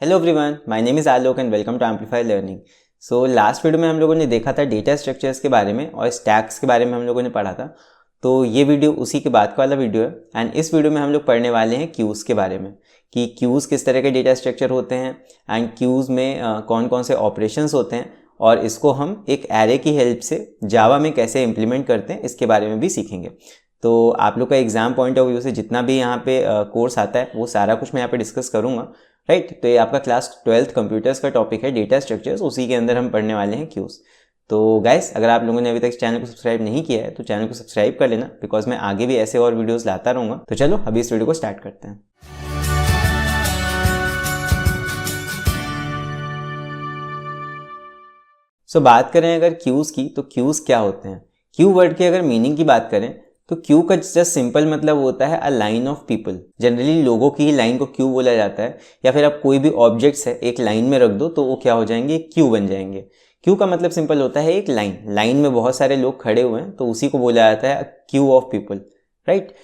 Hello everyone, my name is Alok and welcome to amplify learning. So last video में हम लोगों ने देखा था डेटा स्ट्रक्चर्स के बारे में और स्टैक्स के बारे में हम लोगों ने पढ़ा था। तो ये वीडियो उसी के बाद का वाला वीडियो है एंड इस वीडियो में हम लोग पढ़ने वाले हैं क्यूज़ के बारे में कि क्यूज़ किस तरह के डेटा स्ट्रक्चर होते हैं एंड क्यूज़ में कौन कौन से ऑपरेशंस होते हैं और इसको हम एक एरे की हेल्प से जावा में कैसे इम्प्लीमेंट करते हैं इसके बारे में भी सीखेंगे। तो आप लोग का एग्जाम पॉइंट ऑफ व्यू से जितना भी यहाँ पे कोर्स आता है वो सारा कुछ मैं यहाँ पे डिस्कस करूँगा, राइट। तो ये आपका क्लास 12th कंप्यूटर्स का टॉपिक है डेटा स्ट्रक्चर्स, उसी के अंदर हम पढ़ने वाले हैं क्यूज़। तो गाइस, अगर आप लोगों ने अभी तक इस चैनल को सब्सक्राइब नहीं किया है तो चैनल को सब्सक्राइब कर लेना, बिकॉज मैं आगे भी ऐसे और वीडियोस लाता रहूँगा। तो चलो अभी इस वीडियो को स्टार्ट करते हैं। बात करें अगर क्यूज़ की, तो क्यूज़ क्या होते हैं। क्यू वर्ड की अगर मीनिंग की बात करें तो क्यू का जस्ट सिंपल मतलब होता है a line of people. Generally लोगों की ही लाइन को क्यू बोला जाता है, या फिर आप कोई भी ऑब्जेक्ट्स है एक लाइन में रख दो तो वो क्या हो जाएंगे, क्यू बन जाएंगे। क्यू का मतलब सिंपल होता है एक लाइन में बहुत सारे लोग खड़े हुए हैं तो उसी को बोला जाता है क्यू ऑफ पीपल, राइट।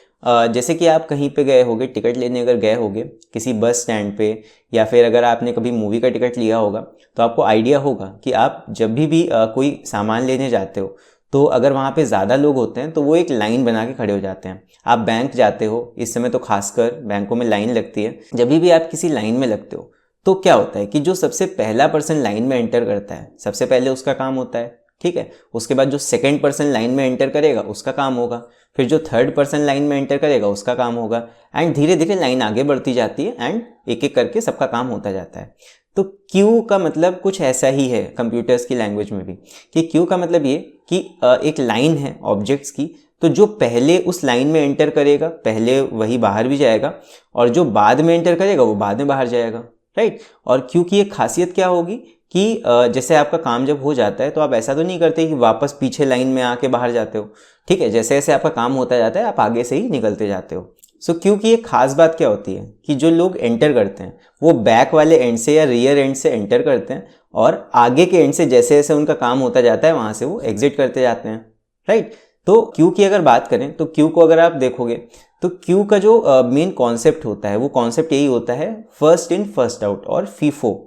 जैसे कि आप कहीं पे गए होगे, टिकट लेने अगर गए होगे किसी बस स्टैंड पे, या फिर अगर आपने कभी मूवी का टिकट लिया होगा तो आपको आइडिया होगा कि आप जब भी कोई सामान लेने जाते हो तो अगर वहाँ पे ज़्यादा लोग होते हैं तो वो एक लाइन बना के खड़े हो जाते हैं। आप बैंक जाते हो, इस समय तो खासकर बैंकों में लाइन लगती है। जब भी आप किसी लाइन में लगते हो तो क्या होता है कि जो सबसे पहला पर्सन लाइन में एंटर करता है सबसे पहले उसका काम होता है, ठीक है। उसके बाद जो सेकंड पर्सन लाइन में एंटर करेगा उसका काम होगा, फिर जो थर्ड पर्सन लाइन में एंटर करेगा उसका काम होगा, एंड धीरे धीरे लाइन आगे बढ़ती जाती है एंड एक एक करके सबका काम होता जाता है। तो क्यू का मतलब कुछ ऐसा ही है कंप्यूटर्स की लैंग्वेज में भी, कि क्यू का मतलब ये कि एक लाइन है ऑब्जेक्ट्स की, तो जो पहले उस लाइन में एंटर करेगा पहले वही बाहर भी जाएगा, और जो बाद में एंटर करेगा वो बाद में बाहर जाएगा, राइट। और क्यू की एक खासियत क्या होगी कि जैसे आपका काम जब हो जाता है तो आप ऐसा तो नहीं करते कि वापस पीछे लाइन में आके बाहर जाते हो, ठीक है। जैसे जैसे आपका काम होता जाता है आप आगे से ही निकलते जाते हो। क्यू की एक खास बात क्या होती है कि जो लोग एंटर करते हैं वो बैक वाले एंड से या रियर एंड से एंटर करते हैं, और आगे के एंड से जैसे जैसे उनका काम होता जाता है वहां से वो एग्जिट करते जाते हैं, राइट। तो क्यू की अगर बात करें तो क्यू को अगर आप देखोगे तो क्यू का जो मेन कॉन्सेप्ट होता है वो कॉन्सेप्ट यही होता है, फर्स्ट इन फर्स्ट आउट, और फीफो।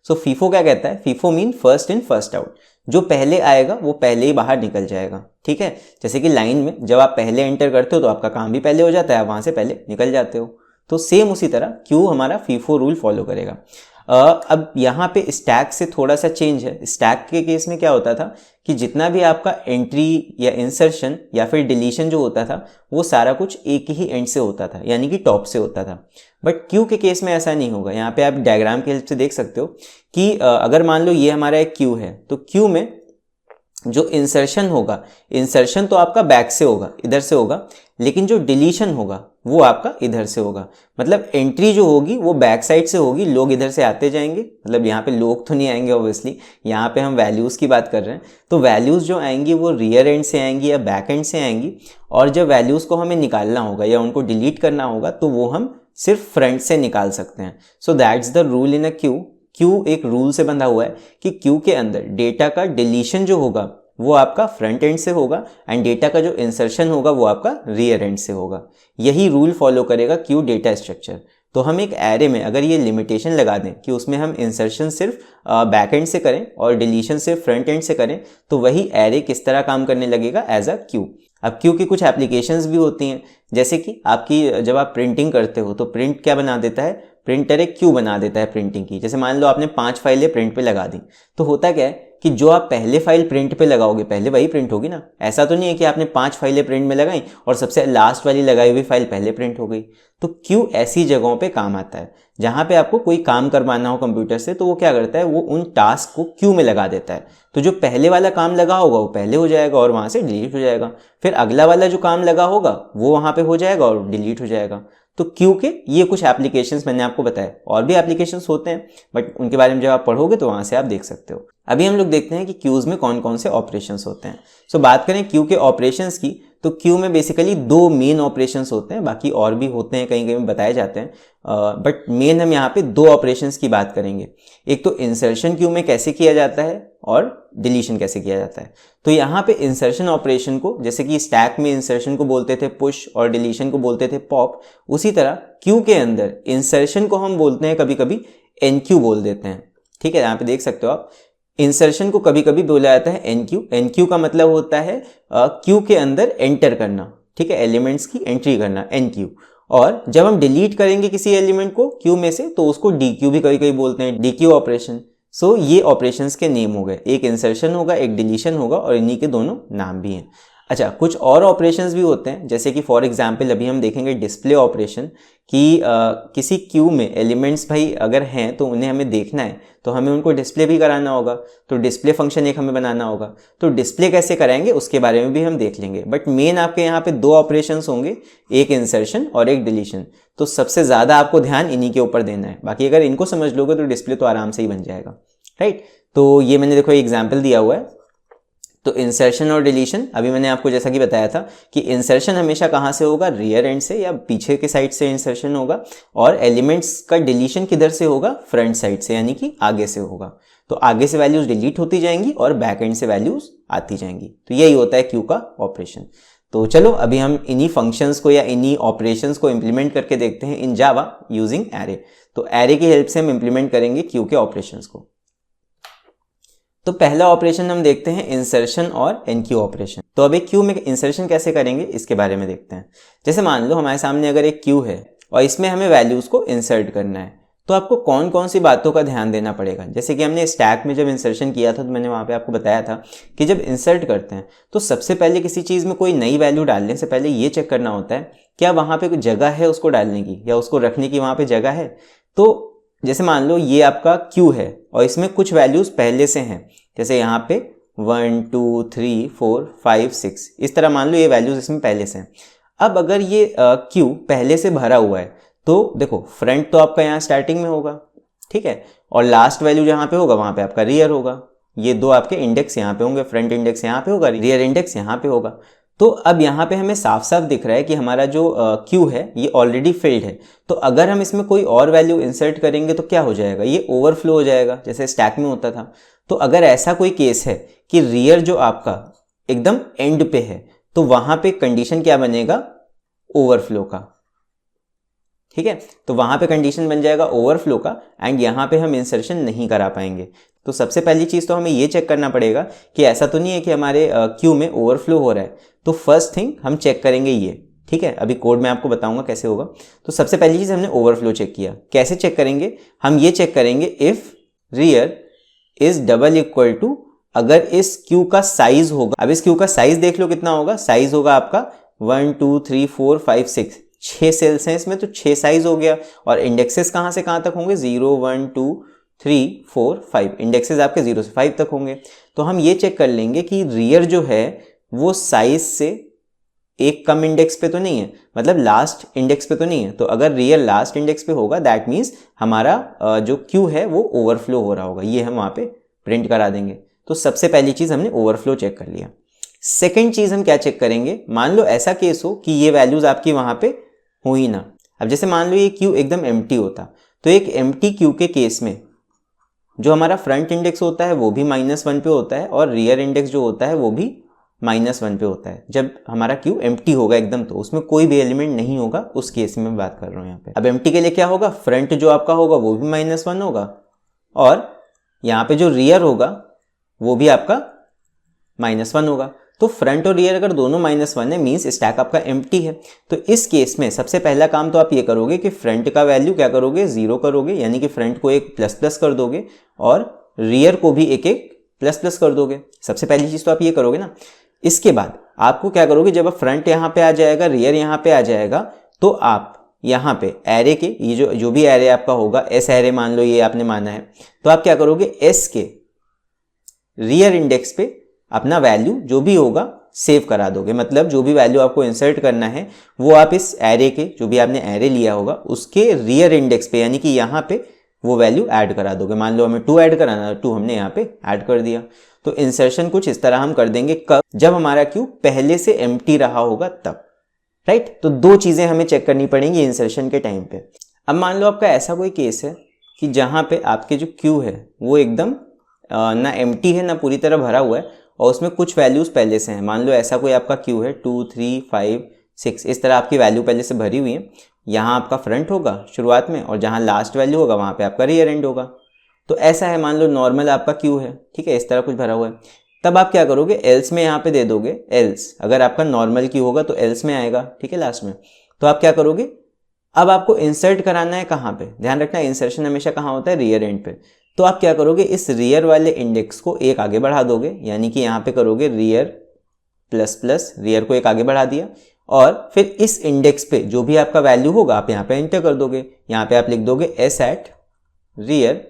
फीफो क्या कहता है, FIFO mean first in first out. जो पहले आएगा वो पहले ही बाहर निकल जाएगा, ठीक है। जैसे कि लाइन में जब आप पहले एंटर करते हो तो आपका काम भी पहले हो जाता है, आप वहां से पहले निकल जाते हो। तो सेम उसी तरह क्यू हमारा फीफो रूल फॉलो करेगा। अब यहाँ पे स्टैक से थोड़ा सा चेंज है। स्टैक के केस में क्या होता था कि जितना भी आपका एंट्री या इंसर्शन या फिर डिलीशन जो होता था वो सारा कुछ एक ही एंड से होता था, यानी कि टॉप से होता था। बट क्यू के केस में ऐसा नहीं होगा। यहाँ पे आप डायग्राम की हेल्प से देख सकते हो कि अगर मान लो ये हमारा एक क्यू है तो क्यू में जो इंसर्शन होगा, इंसर्शन तो आपका बैक से होगा, इधर से होगा, लेकिन जो डिलीशन होगा वो आपका इधर से होगा। मतलब एंट्री जो होगी वो बैक साइड से होगी, लोग इधर से आते जाएंगे। मतलब यहाँ पे लोग तो नहीं आएंगे ऑब्वियसली, यहाँ पे हम वैल्यूज़ की बात कर रहे हैं। तो वैल्यूज़ जो आएंगी वो रियर एंड से आएंगी या बैक एंड से आएंगी, और जब वैल्यूज़ को हमें निकालना होगा या उनको डिलीट करना होगा तो वो हम सिर्फ फ्रंट से निकाल सकते हैं। So that's the rule in a Q. Q एक रूल से बंधा हुआ है कि क्यू के अंदर डेटा का डिलीशन जो होगा वो आपका फ्रंट एंड से होगा, एंड डेटा का जो इंसर्शन होगा वो आपका रियर एंड से होगा। यही रूल फॉलो करेगा क्यू डेटा स्ट्रक्चर। तो हम एक एरे में अगर ये लिमिटेशन लगा दें कि उसमें हम इंसर्शन सिर्फ बैक एंड से करें और डिलीशन सिर्फ फ्रंट एंड से करें, तो वही एरे किस तरह काम करने लगेगा एज अ क्यू। अब क्यू की कुछ एप्लीकेशंस भी होती हैं, जैसे कि आपकी जब आप प्रिंटिंग करते हो तो प्रिंट क्या बना देता है, प्रिंटर एक क्यू बना देता है प्रिंटिंग की। जैसे मान लो आपने 5 फाइलें प्रिंट पे लगा दी, तो होता क्या है कि जो आप पहले फाइल प्रिंट पे लगाओगे पहले वही प्रिंट होगी ना। ऐसा तो नहीं है कि आपने 5 फाइलें प्रिंट में लगाई और सबसे लास्ट वाली लगाई हुई फाइल पहले प्रिंट हो गई। तो क्यू ऐसी जगहों पे काम आता है जहां पे आपको कोई काम करवाना हो कंप्यूटर से, तो वो क्या करता है, वो उन टास्क को क्यू में लगा देता है। तो जो पहले वाला काम लगा होगा वो पहले हो जाएगा और वहां से डिलीट हो जाएगा, फिर अगला वाला जो काम लगा होगा वो वहां पे हो जाएगा और डिलीट हो जाएगा। तो क्यू के ये कुछ एप्लीकेशंस मैंने आपको बताया, और भी एप्लीकेशंस होते हैं बट उनके बारे में जब आप पढ़ोगे तो वहां से आप देख सकते हो। अभी हम लोग देखते हैं कि क्यूज में कौन कौन से ऑपरेशंस होते हैं। बात करें क्यू के ऑपरेशंस की, तो क्यू में बेसिकली 2 मेन ऑपरेशंस होते हैं, बाकी और भी होते हैं, कहीं कहीं में बताए जाते हैं, बट मेन हम यहाँ पे 2 ऑपरेशंस की बात करेंगे। एक तो इंसर्शन क्यू में कैसे किया जाता है और डिलीशन कैसे किया जाता है। तो यहाँ पे इंसर्शन ऑपरेशन को, जैसे कि स्टैक में इंसर्शन को बोलते थे पुश और डिलीशन को बोलते थे पॉप, उसी तरह क्यू के अंदर इंसर्शन को हम बोलते हैं कभी कभी एन क्यू बोल देते हैं। ठीक है, यहाँ पे देख सकते हो आप, इंसर्शन को कभी कभी बोला जाता है एन क्यू। एन क्यू का मतलब होता है क्यू के अंदर एंटर करना, ठीक है, एलिमेंट्स की एंट्री करना, एन क्यू। और जब हम डिलीट करेंगे किसी एलिमेंट को क्यू में से तो उसको डी क्यू भी कभी कभी बोलते हैं, डी क्यू ऑपरेशन। सो ये ऑपरेशंस के नेम हो गए, एक इंसर्शन होगा, एक डिलीशन होगा, और इन्हीं के दोनों नाम भी हैं। अच्छा, कुछ और ऑपरेशंस भी होते हैं, जैसे कि फॉर एग्जांपल अभी हम देखेंगे डिस्प्ले ऑपरेशन, कि किसी क्यू में एलिमेंट्स भाई अगर हैं तो उन्हें हमें देखना है, तो हमें उनको डिस्प्ले भी कराना होगा, तो डिस्प्ले फंक्शन एक हमें बनाना होगा। तो डिस्प्ले कैसे कराएंगे उसके बारे में भी हम देख लेंगे। बट मेन आपके यहाँ पे दो ऑपरेशंस होंगे, एक इंसर्शन और एक डिलीशन। तो सबसे ज़्यादा आपको ध्यान इन्हीं के ऊपर देना है। बाकी अगर इनको समझ लोगे तो डिस्प्ले तो आराम से ही बन जाएगा, राइट। तो ये मैंने देखो एग्जाम्पल दिया हुआ है। तो इंसर्शन और डिलीशन, अभी मैंने आपको जैसा कि बताया था कि इंसर्शन हमेशा कहाँ से होगा, रियर एंड से या पीछे के साइड से इंसर्शन होगा, और एलिमेंट्स का डिलीशन किधर से होगा, फ्रंट साइड से, यानी कि आगे से होगा। तो आगे से वैल्यूज डिलीट होती जाएंगी और बैक एंड से वैल्यूज आती जाएंगी। तो यही होता है क्यू का ऑपरेशन। तो चलो अभी हम इन्हीं फंक्शंस को या इन्हीं ऑपरेशंस को इंप्लीमेंट करके देखते हैं इन जावा यूजिंग एरे। तो एरे की हेल्प से हम इंप्लीमेंट करेंगे क्यू के ऑपरेशंस को। तो पहला ऑपरेशन हम देखते हैं इंसर्शन और एनक्यू ऑपरेशन। तो अब एक क्यू में इंसर्शन कैसे करेंगे इसके बारे में देखते हैं। जैसे मान लो हमारे सामने अगर एक क्यू है और इसमें हमें वैल्यूज को इंसर्ट करना है, तो आपको कौन कौन सी बातों का ध्यान देना पड़ेगा। जैसे कि हमने स्टैक में जब इंसर्शन किया था तो मैंने वहाँ पे आपको बताया था कि जब इंसर्ट करते हैं तो सबसे पहले किसी चीज़ में कोई नई वैल्यू डालने से पहले ये चेक करना होता है क्या वहाँ पे कोई जगह है उसको डालने की या उसको रखने की वहाँ पे जगह है। तो जैसे मान लो ये आपका क्यू है और इसमें कुछ वैल्यूज पहले से हैं, जैसे यहाँ पे 1 2 3 4 5 6 इस तरह मान लो ये वैल्यूज इसमें पहले से हैं। अब अगर ये क्यू पहले से भरा हुआ है तो देखो फ्रंट तो आपका यहाँ स्टार्टिंग में होगा, ठीक है, और लास्ट वैल्यू जहाँ पे होगा वहाँ पे आपका रियर होगा। ये दो आपके इंडेक्स यहाँ पे होंगे, फ्रंट इंडेक्स यहाँ पे होगा, रियर इंडेक्स यहाँ पे होगा। तो अब यहाँ पे हमें साफ साफ दिख रहा है कि हमारा जो क्यू है ये ऑलरेडी फिल्ड है। तो अगर हम इसमें कोई और वैल्यू इंसर्ट करेंगे तो क्या हो जाएगा, ये ओवरफ्लो हो जाएगा जैसे स्टैक में होता था। तो अगर ऐसा कोई केस है कि रियर जो आपका एकदम एंड पे है तो वहां पे कंडीशन क्या बनेगा, ओवरफ्लो का, ठीक है। तो वहां पे कंडीशन बन जाएगा ओवरफ्लो का एंड यहाँ पे हम इंसर्शन नहीं करा पाएंगे। तो सबसे पहली चीज तो हमें ये चेक करना पड़ेगा कि ऐसा तो नहीं है कि हमारे क्यू में ओवरफ्लो हो रहा है। तो फर्स्ट थिंग हम चेक करेंगे ये, ठीक है, अभी कोड में आपको बताऊंगा कैसे होगा। तो सबसे पहली चीज हमने ओवरफ्लो चेक किया। कैसे चेक करेंगे, हम ये चेक करेंगे if rear is double equal to, अगर इस क्यू का साइज होगा, अब इस क्यू का साइज देख लो कितना होगा, साइज होगा आपका 1 2 3 4 5 6, 6 सेल्स हैं इसमें तो 6 साइज हो गया। और इंडेक्सेस कहां से कहां तक होंगे, 0 1 2 3 4 5, इंडेक्सेस आपके 0 से 5 तक होंगे। तो हम ये चेक कर लेंगे कि रियर जो है वो साइज से एक कम इंडेक्स पे तो नहीं है, मतलब लास्ट इंडेक्स पे तो नहीं है। तो अगर रियर लास्ट इंडेक्स पे होगा दैट मीन्स हमारा जो क्यू है वो ओवरफ्लो हो रहा होगा, ये हम वहां पे प्रिंट करा देंगे। तो सबसे पहली चीज हमने ओवरफ्लो चेक कर लिया। सेकेंड चीज हम क्या चेक करेंगे, मान लो ऐसा केस हो कि ये वैल्यूज आपकी वहां पे हो ही ना। अब जैसे मान लो ये क्यू एकदम एम्प्टी होता, तो एक एम्प्टी क्यू के केस में जो हमारा फ्रंट इंडेक्स होता है वो भी -1 पे होता है और रियर इंडेक्स जो होता है वो भी -1 पे होता है। जब हमारा क्यू एम्प्टी होगा एकदम, तो उसमें कोई भी एलिमेंट नहीं होगा, उस केस में मैं बात कर रहा हूं यहाँ पे। अब एम्प्टी के लिए क्या होगा, फ्रंट जो आपका होगा वो भी -1 होगा और यहाँ पे जो रियर होगा वो भी आपका -1 होगा। तो फ्रंट और रियर अगर दोनों -1 है मीन्स स्टैक आपका एम्प्टी है। तो इस केस में सबसे पहला काम तो आप ये करोगे कि फ्रंट का वैल्यू क्या करोगे, 0 करोगे, यानी कि फ्रंट को एक ++ कर दोगे और रियर को भी एक ++ कर दोगे। सबसे पहली चीज तो आप ये करोगे ना। इसके बाद आपको क्या करोगे, जब फ्रंट यहाँ पे आ जाएगा, रियर यहाँ पे आ जाएगा, तो आप यहाँ पे एरे के ये जो भी एरे आपका होगा, एस एरे मान लो ये आपने माना है, तो आप क्या करोगे, एस के रियर इंडेक्स पे अपना वैल्यू जो भी होगा सेव करा दोगे। मतलब जो भी वैल्यू आपको इंसर्ट करना है वो आप इस एरे के, जो भी आपने एरे लिया होगा उसके रियर इंडेक्स पे, यानी कि यहाँ पे वो वैल्यू ऐड करा दोगे। मान लो हमें 2 ऐड कराना, 2 हमने यहाँ पे ऐड कर दिया। तो इंसर्शन कुछ इस तरह हम कर देंगे, कब, जब हमारा क्यू पहले से एम्प्टी रहा होगा तब, राइट। तो दो चीजें हमें चेक करनी पड़ेंगी इंसर्शन के टाइम पे। अब मान लो आपका ऐसा कोई केस है कि जहां पे आपके जो क्यू है वो एकदम ना एम्प्टी है ना पूरी तरह भरा हुआ है और उसमें कुछ वैल्यूज पहले से हैं। मान लो ऐसा कोई आपका क्यू है 2 3 5 6, इस तरह आपकी वैल्यू पहले से भरी हुई है यहाँ आपका फ्रंट होगा शुरुआत में, और जहाँ लास्ट वैल्यू होगा वहाँ पे आपका रियर एंड होगा। तो ऐसा है, मान लो नॉर्मल आपका क्यू है, ठीक है, इस तरह कुछ भरा हुआ है। तब आप क्या करोगे, एल्स में यहाँ पे दे दोगे, एल्स अगर आपका नॉर्मल क्यू होगा तो एल्स में आएगा, ठीक है, लास्ट में। तो आप क्या करोगे, अब आपको इंसर्ट कराना है कहाँ पे, ध्यान रखना इंसर्शन हमेशा कहाँ होता है, रियर एंड पे। तो आप क्या करोगे, इस रियर वाले इंडेक्स को एक आगे बढ़ा दोगे, यानी कि यहाँ पे करोगे रियर प्लस प्लस, रियर को एक आगे बढ़ा दिया, और फिर इस इंडेक्स पे जो भी आपका वैल्यू होगा आप यहाँ पे एंटर कर दोगे। यहाँ पे आप लिख दोगे S at rear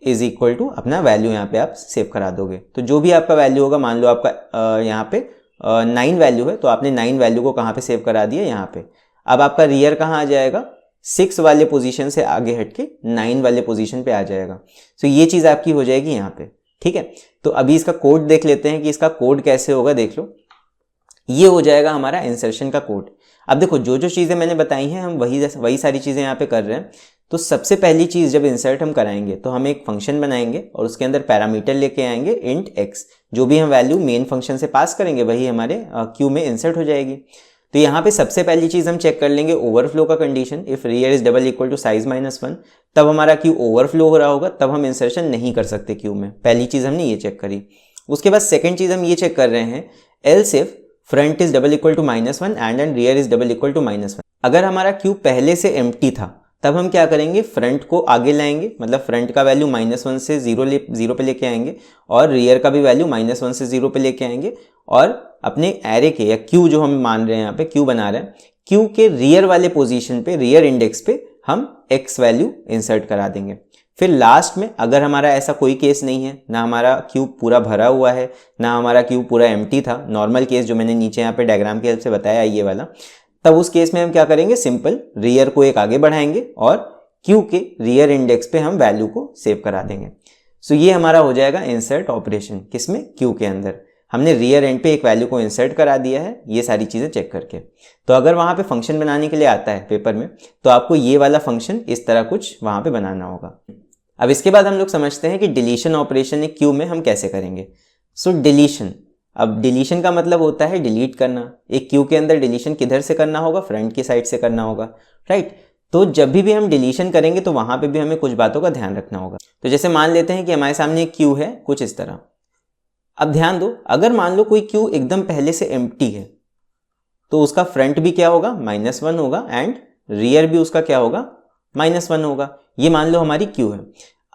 is equal to अपना वैल्यू यहाँ पे आप सेव करा दोगे। तो जो भी आपका वैल्यू होगा, मान लो आपका यहाँ पे 9 वैल्यू है, तो आपने 9 वैल्यू को कहाँ पे सेव करा दिया, यहाँ पे। अब आपका रियर कहाँ आ जाएगा, 6 वाले पोजीशन से आगे हटके 9 वाले पोजीशन पे आ जाएगा। तो ये चीज़ आपकी हो जाएगी यहाँ पे, ठीक है। तो अभी इसका कोड देख लेते हैं कि इसका कोड कैसे होगा, देख लो। ये हो जाएगा हमारा इंसर्शन का कोड। अब देखो जो जो चीज़ें मैंने बताई हैं हम वही सारी चीज़ें यहाँ पे कर रहे हैं। तो सबसे पहली चीज़ जब इंसर्ट हम कराएंगे तो हम एक फंक्शन बनाएंगे और उसके अंदर पैरामीटर लेके आएंगे इंट x। जो भी हम वैल्यू मेन फंक्शन से पास करेंगे वही हमारे क्यू में इंसर्ट हो जाएगी। तो यहाँ पे सबसे पहली चीज़ हम चेक कर लेंगे ओवरफ्लो का condition, if rear is double equal to size -1, तब हमारा क्यू ओवरफ्लो हो रहा होगा, तब हम इंसर्शन नहीं कर सकते क्यू में। पहली चीज़ हमने ये चेक करी। उसके बाद सेकेंड चीज़ हम ये चेक कर रहे हैं, else if front is double equal to -1 and rear is double equal to -1। अगर हमारा क्यू पहले से एम्प्टी था तब हम क्या करेंगे, फ्रंट को आगे लाएंगे, मतलब फ्रंट का वैल्यू -1 से 0 पे लेके आएंगे, और रियर का भी वैल्यू -1 से 0 पे लेके आएंगे, और अपने एरे के या क्यू जो हम मान रहे हैं यहाँ पे क्यू बना रहे हैं, क्यू के रियर वाले पोजीशन पे, रियर इंडेक्स पे हम x वैल्यू इंसर्ट करा देंगे। फिर लास्ट में अगर हमारा ऐसा कोई केस नहीं है, ना हमारा क्यू पूरा भरा हुआ है, ना हमारा क्यू पूरा एम्प्टी था, नॉर्मल केस जो मैंने नीचे यहाँ पे डायग्राम की हेल्प से बताया ये वाला, तब उस केस में हम क्या करेंगे, सिंपल रियर को एक आगे बढ़ाएंगे और क्यू के रियर इंडेक्स पे हम वैल्यू को सेव करा देंगे। सो ये हमारा हो जाएगा इंसर्ट ऑपरेशन, किसमें, क्यू के अंदर। हमने रियर एंड पे एक वैल्यू को इंसर्ट करा दिया है, ये सारी चीज़ें चेक करके। तो अगर वहाँ पे फंक्शन बनाने के लिए आता है पेपर में, तो आपको ये वाला फंक्शन इस तरह कुछ वहाँ पे बनाना होगा। अब इसके बाद हम लोग समझते हैं कि डिलीशन ऑपरेशन एक क्यू में हम कैसे करेंगे। सो डिलीशन, अब डिलीशन का मतलब होता है डिलीट करना। एक क्यू के अंदर डिलीशन किधर से करना होगा, फ्रंट की साइड से करना होगा, राइट। तो जब भी हम डिलीशन करेंगे तो वहाँ पे भी हमें कुछ बातों का ध्यान रखना होगा। तो जैसे मान लेते हैं कि हमारे सामने एक क्यू है कुछ इस तरह। अब ध्यान दो, अगर मान लो कोई क्यू एकदम पहले से एम्प्टी है तो उसका फ्रंट भी क्या होगा, -1 होगा, एंड रियर भी उसका क्या होगा, -1 होगा। ये मान लो हमारी क्यू है।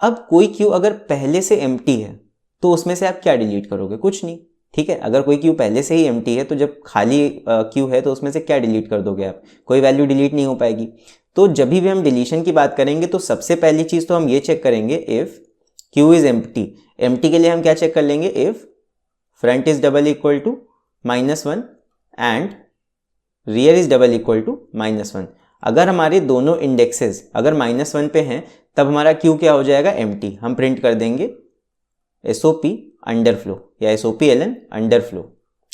अब कोई क्यू अगर पहले से एम्प्टी है तो उसमें से आप क्या डिलीट करोगे, कुछ नहीं, ठीक है। अगर कोई क्यू पहले से ही एम्प्टी है तो जब खाली क्यू है तो उसमें से क्या डिलीट कर दोगे आप, कोई वैल्यू डिलीट नहीं हो पाएगी। तो जब भी हम डिलीशन की बात करेंगे तो सबसे पहली चीज़ तो हम ये चेक करेंगे, if queue is empty. Empty के लिए हम क्या चेक कर लेंगे, if front is double equal to -1 and rear is double equal to -1। अगर हमारे दोनों इंडेक्सेस अगर -1 पे हैं तब हमारा क्यू क्या हो जाएगा, एम्प्टी। हम प्रिंट कर देंगे SOP अंडरफ्लो या SOP LN अंडरफ्लो।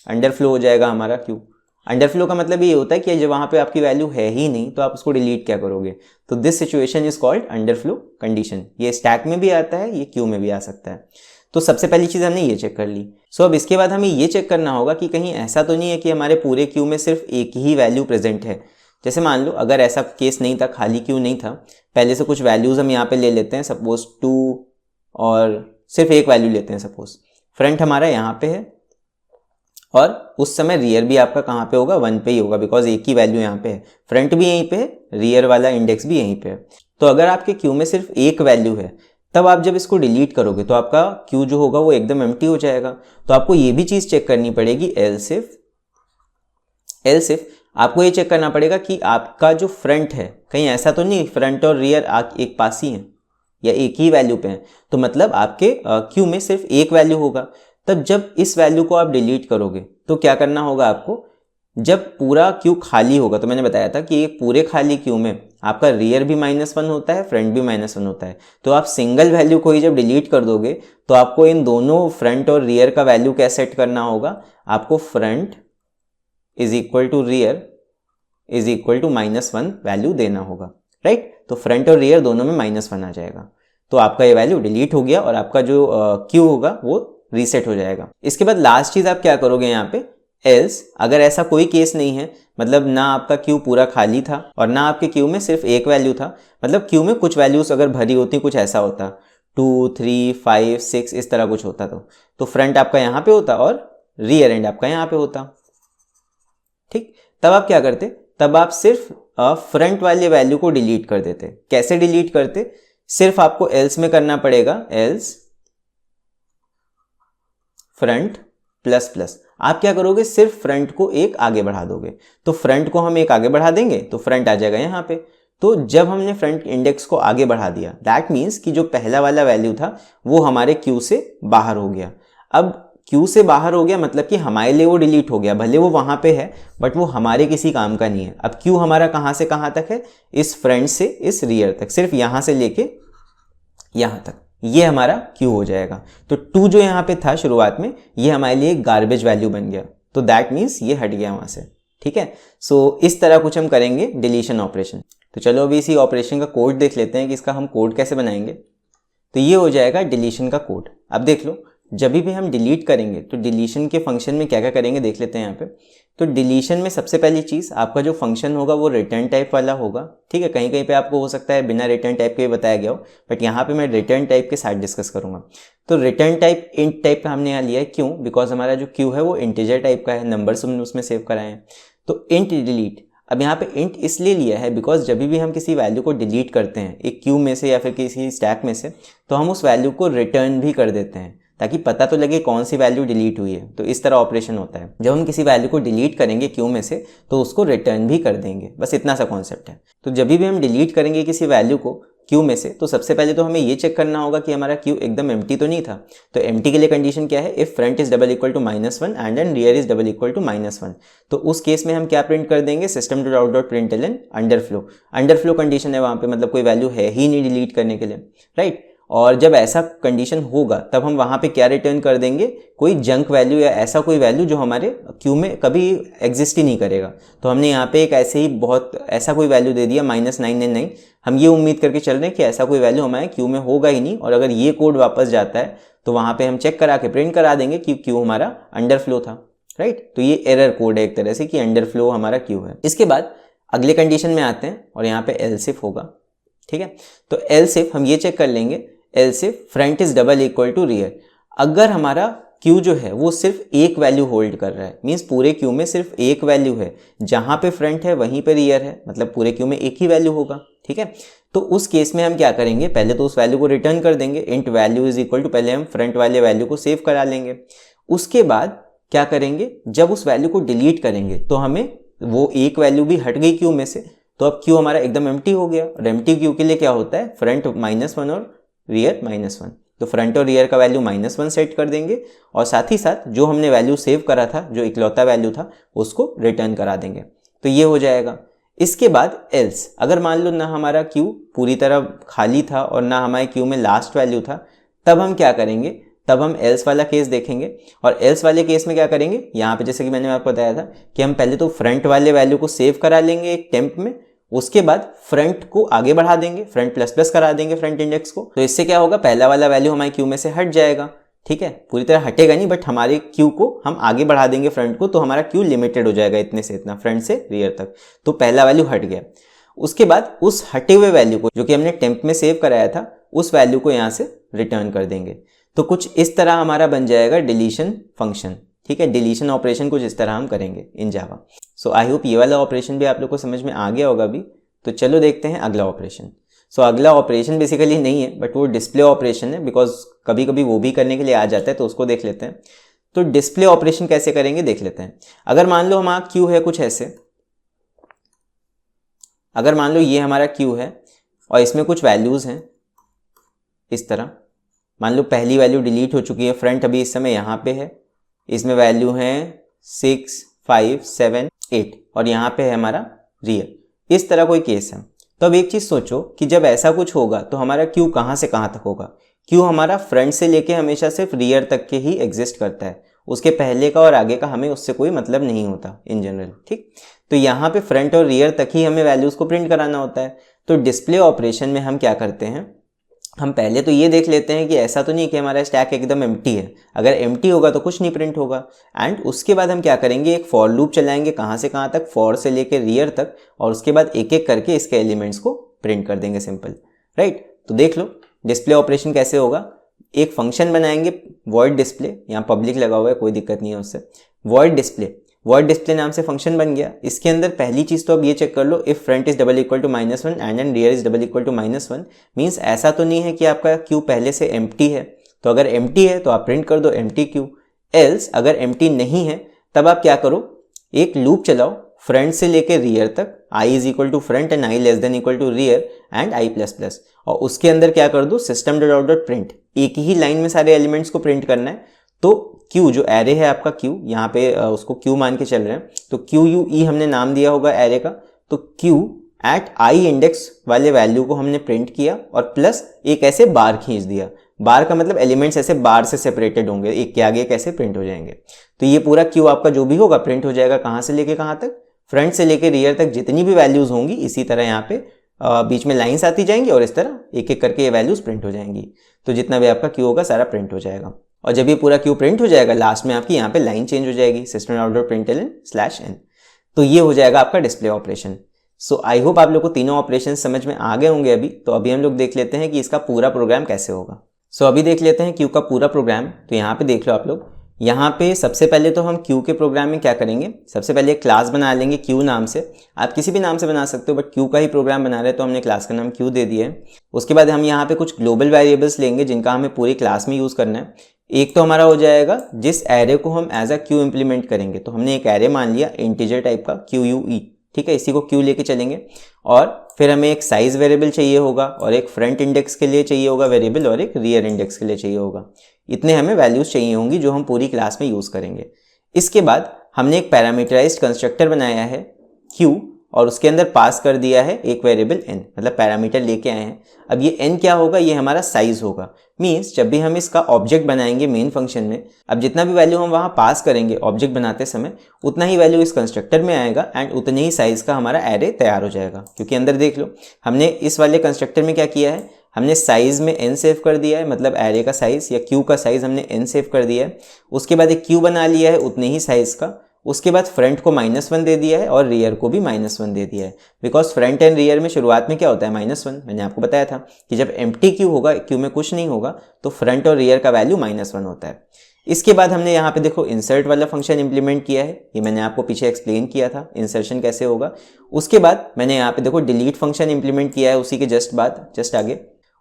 अंडरफ्लो हो जाएगा हमारा क्यू। अंडरफ्लो का मतलब ये होता है कि जब वहाँ पे आपकी वैल्यू है ही नहीं तो आप उसको डिलीट क्या करोगे। तो this situation is called underflow condition. ये स्टैक में भी आता है, ये क्यू में भी आ सकता है। तो सबसे पहली चीज़ हमने ये चेक कर ली। सो अब इसके बाद हमें ये चेक करना होगा कि कहीं ऐसा तो नहीं है कि हमारे पूरे क्यू में सिर्फ एक ही वैल्यू प्रेजेंट है। जैसे मान लो अगर ऐसा केस नहीं था, खाली क्यू नहीं था, पहले से कुछ वैल्यूज़ हम यहाँ पे ले लेते हैं, सपोज 2 और सिर्फ एक वैल्यू लेते हैं, सपोज फ्रंट हमारा यहाँ पे है और उस समय रियर भी आपका कहाँ पे होगा, 1 पे ही होगा, बिकॉज एक ही वैल्यू यहाँ पे है, फ्रंट भी यहीं पे है, रियर वाला इंडेक्स भी यहीं पे है। तो अगर आपके क्यू में सिर्फ एक वैल्यू है तब आप जब इसको डिलीट करोगे तो आपका क्यू जो होगा वो एकदम एम्प्टी हो जाएगा। तो आपको ये भी चीज़ चेक करनी पड़ेगी, एल्स इफ आपको ये चेक करना पड़ेगा कि आपका जो फ्रंट है कहीं ऐसा तो नहीं फ्रंट और रियर एक पास ही हैं या एक ही वैल्यू पे हैं। तो मतलब आपके क्यू में सिर्फ एक वैल्यू होगा। तब जब इस वैल्यू को आप डिलीट करोगे तो क्या करना होगा आपको, जब पूरा क्यू खाली होगा, तो मैंने बताया था कि एक पूरे खाली क्यू में आपका रियर भी -1 होता है, फ्रंट भी -1 होता है। तो आप सिंगल वैल्यू को ही जब डिलीट कर दोगे तो आपको इन दोनों फ्रंट और रियर का वैल्यू क्या सेट करना होगा, आपको front is equal to rear is equal to -1 value देना होगा, राइट। तो फ्रंट और रियर दोनों में -1 आ जाएगा। तो आपका ये वैल्यू डिलीट हो गया और आपका जो क्यू होगा वो रीसेट हो जाएगा। इसके बाद लास्ट चीज़ आप क्या करोगे, यहाँ पे एल्स अगर ऐसा कोई केस नहीं है, मतलब ना आपका क्यू पूरा खाली था और ना आपके क्यू में सिर्फ एक वैल्यू था, मतलब क्यू में कुछ वैल्यूज अगर भरी होती, कुछ ऐसा होता 2 3 5 6 इस तरह कुछ होता, तो फ्रंट आपका यहाँ पे होता और रियर एंड आपका यहाँ पे होता। ठीक, तब आप क्या करते, तब आप सिर्फ फ्रंट वाले वैल्यू को डिलीट कर देते। कैसे डिलीट करते, सिर्फ आपको एल्स में करना पड़ेगा, एल्स फ्रंट प्लस प्लस। आप क्या करोगे, सिर्फ फ्रंट को एक आगे बढ़ा दोगे, तो फ्रंट को हम एक आगे बढ़ा देंगे तो फ्रंट आ जाएगा यहाँ पे। तो जब हमने फ्रंट इंडेक्स को आगे बढ़ा दिया, दैट मीन्स कि जो पहला वाला वैल्यू था वो हमारे क्यू से बाहर हो गया। अब क्यू से बाहर हो गया मतलब कि हमारे लिए वो डिलीट हो गया, भले वो वहां पे है बट वो हमारे किसी काम का नहीं है। अब क्यू हमारा कहां से कहां तक है, इस फ्रंट से इस रियर तक, सिर्फ यहां से लेके यहां तक, ये हमारा क्यू हो जाएगा। तो 2 जो यहाँ पे था शुरुआत में, ये हमारे लिए गार्बेज वैल्यू बन गया, तो दैट मीन्स ये हट गया वहां से। ठीक है, सो इस तरह कुछ हम करेंगे डिलीशन ऑपरेशन। तो चलो अभी इसी ऑपरेशन का कोड देख लेते हैं कि इसका हम कोड कैसे बनाएंगे। तो ये हो जाएगा डिलीशन का कोड। अब देख लो, जब भी हम डिलीट करेंगे तो डिलीशन के फंक्शन में क्या क्या करेंगे देख लेते हैं यहाँ पे। तो डिलीशन में सबसे पहली चीज़, आपका जो फंक्शन होगा वो रिटर्न टाइप वाला होगा। ठीक है, कहीं कहीं पे आपको हो सकता है बिना रिटर्न टाइप के भी बताया गया हो, बट यहाँ पे मैं रिटर्न टाइप के साथ डिस्कस करूंगा। तो रिटर्न टाइप इंट टाइप का हमने यहाँ लिया है, क्यों, बिकॉज हमारा जो क्यू है वो इंटीजर टाइप का है, नंबर्स हमने उसमें सेव कराए हैं। तो इंट डिलीट, अब यहाँ पे इंट इसलिए लिया है बिकॉज जब भी हम किसी वैल्यू को डिलीट करते हैं एक क्यू में से या फिर किसी स्टैक में से, तो हम उस वैल्यू को रिटर्न भी कर देते हैं ताकि पता तो लगे कौन सी वैल्यू डिलीट हुई है। तो इस तरह ऑपरेशन होता है, जब हम किसी वैल्यू को डिलीट करेंगे क्यू में से तो उसको रिटर्न भी कर देंगे, बस इतना सा कॉन्सेप्ट है। तो जब भी हम डिलीट करेंगे किसी वैल्यू को क्यू में से, तो सबसे पहले तो हमें ये चेक करना होगा कि हमारा क्यू एकदम एम्प्टी तो नहीं था। तो एम्प्टी के लिए कंडीशन क्या है, if front is double equal to -1 and then rear is double equal to -1। तो उस केस में हम क्या प्रिंट कर देंगे, system dot out dot println underflow. Underflow condition है वहां पे, मतलब कोई वैल्यू है ही नहीं डिलीट करने के लिए, राइट। और जब ऐसा कंडीशन होगा तब हम वहां पे क्या रिटर्न कर देंगे, कोई जंक वैल्यू या ऐसा कोई वैल्यू जो हमारे क्यू में कभी एग्जिस्ट ही नहीं करेगा। तो हमने यहाँ पे एक ऐसे ही बहुत ऐसा कोई वैल्यू दे दिया -999। हम ये उम्मीद करके चल रहे हैं कि ऐसा कोई वैल्यू हमारे क्यू में होगा ही नहीं, और अगर ये कोड वापस जाता है तो वहां पे हम चेक करा के प्रिंट करा देंगे कि क्यू हमारा अंडरफ्लो था, राइट। तो ये एरर कोड है एक तरह से कि अंडरफ्लो हमारा क्यू है। इसके बाद अगले कंडीशन में आते हैं और यहाँ पे एल्स इफ होगा। ठीक है, तो एल्स इफ हम ये चेक कर लेंगे, else if front is double equal to rear. अगर हमारा क्यू जो है वो सिर्फ एक वैल्यू होल्ड कर रहा है, मीन्स पूरे क्यू में सिर्फ एक वैल्यू है, जहां पे फ्रंट है वहीं पे रियर है, मतलब पूरे क्यू में एक ही वैल्यू होगा। ठीक है, तो उस केस में हम क्या करेंगे, पहले तो उस वैल्यू को रिटर्न कर देंगे, int value is equal to, पहले हम फ्रंट वाले वैल्यू को सेव करा लेंगे। उसके बाद क्या करेंगे, जब उस वैल्यू को डिलीट करेंगे तो हमें वो एक वैल्यू भी हट गई क्यू में से, तो अब क्यू हमारा एकदम एम्प्टी हो गया। और एम्प्टी क्यू के लिए क्या होता है, फ्रंट -1 और रियर -1। तो फ्रंट और रियर का वैल्यू -1 सेट कर देंगे और साथ ही साथ जो हमने वैल्यू सेव करा था, जो इकलौता वैल्यू था, उसको रिटर्न करा देंगे। तो ये हो जाएगा। इसके बाद एल्स, अगर मान लो ना हमारा क्यू पूरी तरह खाली था और ना हमारे क्यू में लास्ट वैल्यू था, तब हम क्या करेंगे, तब हम एल्स वाला केस देखेंगे। और एल्स वाले केस में क्या करेंगे, यहाँ पे जैसे कि मैंने आपको बताया था कि हम पहले तो फ्रंट वाले वैल्यू को सेव करा लेंगे एक टेम्प में, उसके बाद फ्रंट को आगे बढ़ा देंगे, फ्रंट प्लस प्लस करा देंगे फ्रंट इंडेक्स को। तो इससे क्या होगा, पहला वाला वैल्यू हमारे क्यू में से हट जाएगा। ठीक है, पूरी तरह हटेगा नहीं, बट हमारे क्यू को हम आगे बढ़ा देंगे फ्रंट को, तो हमारा क्यू लिमिटेड हो जाएगा इतने से इतना, फ्रंट से रियर तक। तो पहला वैल्यू हट गया। उसके बाद उस हटे हुए वैल्यू को, जो कि हमने टेम्प में सेव कराया था, उस वैल्यू को यहाँ से रिटर्न कर देंगे। तो कुछ इस तरह हमारा बन जाएगा डिलीशन फंक्शन। ठीक है, डिलीशन ऑपरेशन कुछ इस तरह हम करेंगे इन जावा। सो आई होप ये वाला ऑपरेशन भी आप लोग को समझ में आ गया होगा अभी। तो चलो देखते हैं अगला ऑपरेशन। सो अगला ऑपरेशन बेसिकली नहीं है, बट वो डिस्प्ले ऑपरेशन है, बिकॉज कभी कभी वो भी करने के लिए आ जाता है, तो उसको देख लेते हैं। तो डिस्प्ले ऑपरेशन कैसे करेंगे देख लेते हैं। अगर मान लो हमारा क्यू है कुछ ऐसे, अगर मान लो ये हमारा क्यू है और इसमें कुछ वैल्यूज हैं इस तरह। मान लो पहली वैल्यू डिलीट हो चुकी है, फ्रंट अभी इस समय यहाँ पे है, इसमें वैल्यू है 6 5 7 8 और यहाँ पे है हमारा रियर। इस तरह कोई केस है। तो अब एक चीज सोचो कि जब ऐसा कुछ होगा तो हमारा क्यू कहां से कहां तक होगा। क्यू हमारा फ्रंट से लेके हमेशा सिर्फ रियर तक के ही एग्जिस्ट करता है, उसके पहले का और आगे का हमें उससे कोई मतलब नहीं होता इन जनरल। ठीक, तो यहाँ पे फ्रंट और रियर तक ही हमें वैल्यूज को प्रिंट कराना होता है। तो डिस्प्ले ऑपरेशन में हम क्या करते हैं, हम पहले तो ये देख लेते हैं कि ऐसा तो नहीं कि हमारा स्टैक एकदम एम्प्टी है। अगर एम्प्टी होगा तो कुछ नहीं प्रिंट होगा। एंड उसके बाद हम क्या करेंगे, एक फॉर लूप चलाएंगे, कहाँ से कहाँ तक, फॉर से लेकर रियर तक, और उसके बाद एक एक करके इसके एलिमेंट्स को प्रिंट कर देंगे, सिंपल, राइट। तो देख लो डिस्प्ले ऑपरेशन कैसे होगा। एक फंक्शन बनाएंगे void डिस्प्ले, यहाँ पब्लिक लगा हुआ है, कोई दिक्कत नहीं है उससे। void डिस्प्ले नाम से फंक्शन बन गया। इसके अंदर पहली चीज तो अब ये चेक कर लो, if front is double equal to -1 and and rear is double equal to -1, means ऐसा तो नहीं है कि आपका क्यू पहले से एम्प्टी है। तो अगर एम्प्टी है तो आप प्रिंट कर दो एम्प्टी क्यू। एल्स अगर एम्प्टी नहीं है तब आप क्या करो, एक लूप चलाओ फ्रंट से लेके रियर तक, i is equal to front and i less than equal to rear and i plus plus, और उसके अंदर क्या कर दो, सिस्टम डॉट डॉट प्रिंट, एक ही लाइन में सारे एलिमेंट्स को प्रिंट करना है। तो क्यू जो एरे है आपका क्यू, यहाँ पे उसको क्यू मान के चल रहे हैं, तो क्यू यू ई हमने नाम दिया होगा एरे का, तो क्यू एट आई इंडेक्स वाले वैल्यू को हमने प्रिंट किया और प्लस एक ऐसे बार खींच दिया। बार का मतलब एलिमेंट्स ऐसे बार से सेपरेटेड होंगे, एक के आगे कैसे प्रिंट हो जाएंगे। तो ये पूरा क्यू आपका जो भी होगा प्रिंट हो जाएगा, कहाँ से लेके कहाँ तक, फ्रंट से लेके रियर तक जितनी भी वैल्यूज होंगी, इसी तरह यहाँ पे बीच में लाइंस आती जाएंगी और इस तरह एक एक करके ये वैल्यूज प्रिंट हो जाएंगी। तो जितना भी आपका क्यू होगा सारा प्रिंट हो जाएगा, और जब ये पूरा क्यू प्रिंट हो जाएगा लास्ट में आपकी यहाँ पे लाइन चेंज हो जाएगी, system dot dot println slash N. तो ये हो जाएगा आपका display operation. So I hope आप लोग को तीनों ऑपरेशन समझ में आ गए होंगे अभी। तो अभी हम लोग देख लेते हैं कि इसका पूरा प्रोग्राम कैसे होगा। सो अभी देख लेते हैं क्यू का पूरा प्रोग्राम। तो यहाँ पे देख लो आप लोग, यहाँ पे सबसे पहले तो हम क्यू के प्रोग्राम में क्या करेंगे, सबसे पहले एक क्लास बना लेंगे क्यू नाम से। आप किसी भी नाम से बना सकते हो, बट क्यू का ही प्रोग्राम बना रहे हैं तो हमने क्लास का नाम क्यू दे दिया है। उसके बाद हम यहाँ पे कुछ ग्लोबल वेरिएबल्स लेंगे जिनका हमें पूरी क्लास में यूज़ करना है। एक तो हमारा हो जाएगा जिस एरे को हम एज अ क्यू इंप्लीमेंट करेंगे, तो हमने एक एरे मान लिया इंटीजर टाइप का क्यू यू ई, ठीक है, इसी को क्यू लेके चलेंगे। और फिर हमें एक साइज वेरिएबल चाहिए होगा, और एक फ्रंट इंडेक्स के लिए चाहिए होगा वेरिएबल, और एक रियर इंडेक्स के लिए चाहिए होगा। इतने हमें वैल्यूज चाहिए होंगी जो हम पूरी क्लास में यूज करेंगे। इसके बाद हमने एक पैरामीटराइज्ड कंस्ट्रक्टर बनाया है क्यू, और उसके अंदर पास कर दिया है एक वेरिएबल n, मतलब पैरामीटर लेके आए हैं। अब ये n क्या होगा, ये हमारा साइज होगा। मीन्स जब भी हम इसका ऑब्जेक्ट बनाएंगे मेन फंक्शन में, अब जितना भी वैल्यू हम वहाँ पास करेंगे ऑब्जेक्ट बनाते समय, उतना ही वैल्यू इस कंस्ट्रक्टर में आएगा एंड उतने ही साइज का हमारा एरे तैयार हो जाएगा। क्योंकि अंदर देख लो हमने इस वाले कंस्ट्रक्टर में क्या किया है, हमने साइज में n सेव कर दिया है, मतलब एरे का साइज या क्यू का साइज हमने n सेव कर दिया है। उसके बाद एक क्यू बना लिया है उतने ही साइज का। उसके बाद फ्रंट को -1 दे दिया है और रियर को भी -1 दे दिया है, बिकॉज फ्रंट एंड रियर में शुरुआत में क्या होता है, -1। मैंने आपको बताया था कि जब एम्प्टी क्यू होगा, क्यू में कुछ नहीं होगा, तो फ्रंट और रियर का वैल्यू -1 होता है। इसके बाद हमने यहाँ पे देखो इंसर्ट वाला फंक्शन इंप्लीमेंट किया है, ये मैंने आपको पीछे एक्सप्लेन किया था इंसर्शन कैसे होगा। उसके बाद मैंने यहाँ पे देखो डिलीट फंक्शन इंप्लीमेंट किया है उसी के जस्ट आगे।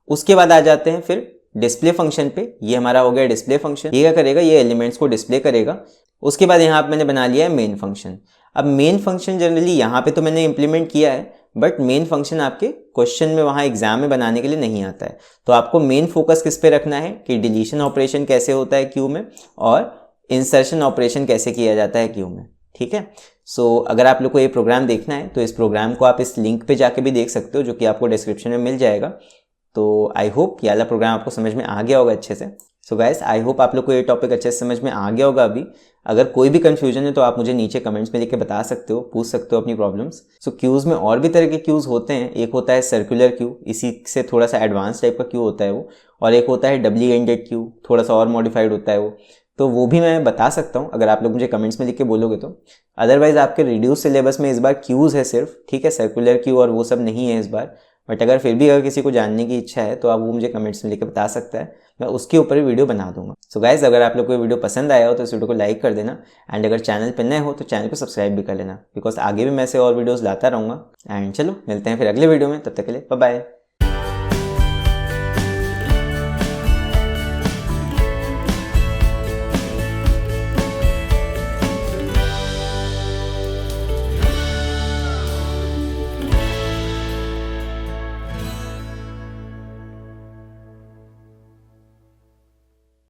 उसके बाद आ जाते हैं फिर डिस्प्ले फंक्शन पे। ये हमारा हो गया डिस्प्ले फंक्शन। ये क्या करेगा, ये एलिमेंट्स को डिस्प्ले करेगा। उसके बाद यहाँ पे मैंने बना लिया है मेन फंक्शन। अब मेन फंक्शन जनरली यहाँ पे तो मैंने इंप्लीमेंट किया है, बट मेन फंक्शन आपके क्वेश्चन में वहाँ एग्जाम में बनाने के लिए नहीं आता है। तो आपको मेन फोकस किस पे रखना है कि डिलीशन ऑपरेशन कैसे होता है क्यू में, और इंसर्शन ऑपरेशन कैसे किया जाता है क्यू में, ठीक है। सो अगर आप लोग को ये प्रोग्राम देखना है तो इस प्रोग्राम को आप इस लिंक पे जाके भी देख सकते हो, जो कि आपको डिस्क्रिप्शन में मिल जाएगा। तो आई होप ये वाला प्रोग्राम आपको समझ में आ गया होगा अच्छे से। सो गाइस आई होप आप लोग को ये टॉपिक अच्छे से समझ में आ गया होगा अभी। अगर कोई भी कंफ्यूजन है तो आप मुझे नीचे कमेंट्स में लिख के बता सकते हो, पूछ सकते हो अपनी प्रॉब्लम्स। सो क्यूज़ में और भी तरह के क्यूज़ होते हैं। एक होता है सर्कुलर क्यू, इसी से थोड़ा सा एडवांस टाइप का क्यू होता है वो, और एक होता है डबली एंडेड क्यू, थोड़ा सा और मॉडिफाइड होता है वो। तो वो भी मैं बता सकता हूँ अगर आप लोग मुझे कमेंट्स में लिख के बोलोगे तो। अदरवाइज आपके रिड्यूस सिलेबस में इस बार क्यूज़ है सिर्फ, ठीक है, सर्कुलर क्यू और वो सब नहीं है इस बार। बट अगर फिर भी अगर किसी को जानने की इच्छा है तो आप वो मुझे कमेंट्स में लिख के बता सकता है, मैं उसके ऊपर भी वीडियो बना दूंगा। सो गाइज अगर आप लोग को ये वीडियो पसंद आया हो तो इस वीडियो को लाइक कर देना, एंड अगर चैनल पर नए हो तो चैनल को सब्सक्राइब भी कर लेना, बिकॉज आगे भी मैं ऐसे और वीडियोज़ लाता रहूँगा। एंड चलो मिलते हैं फिर अगले वीडियो में, तब तक के लिए बाय बाय।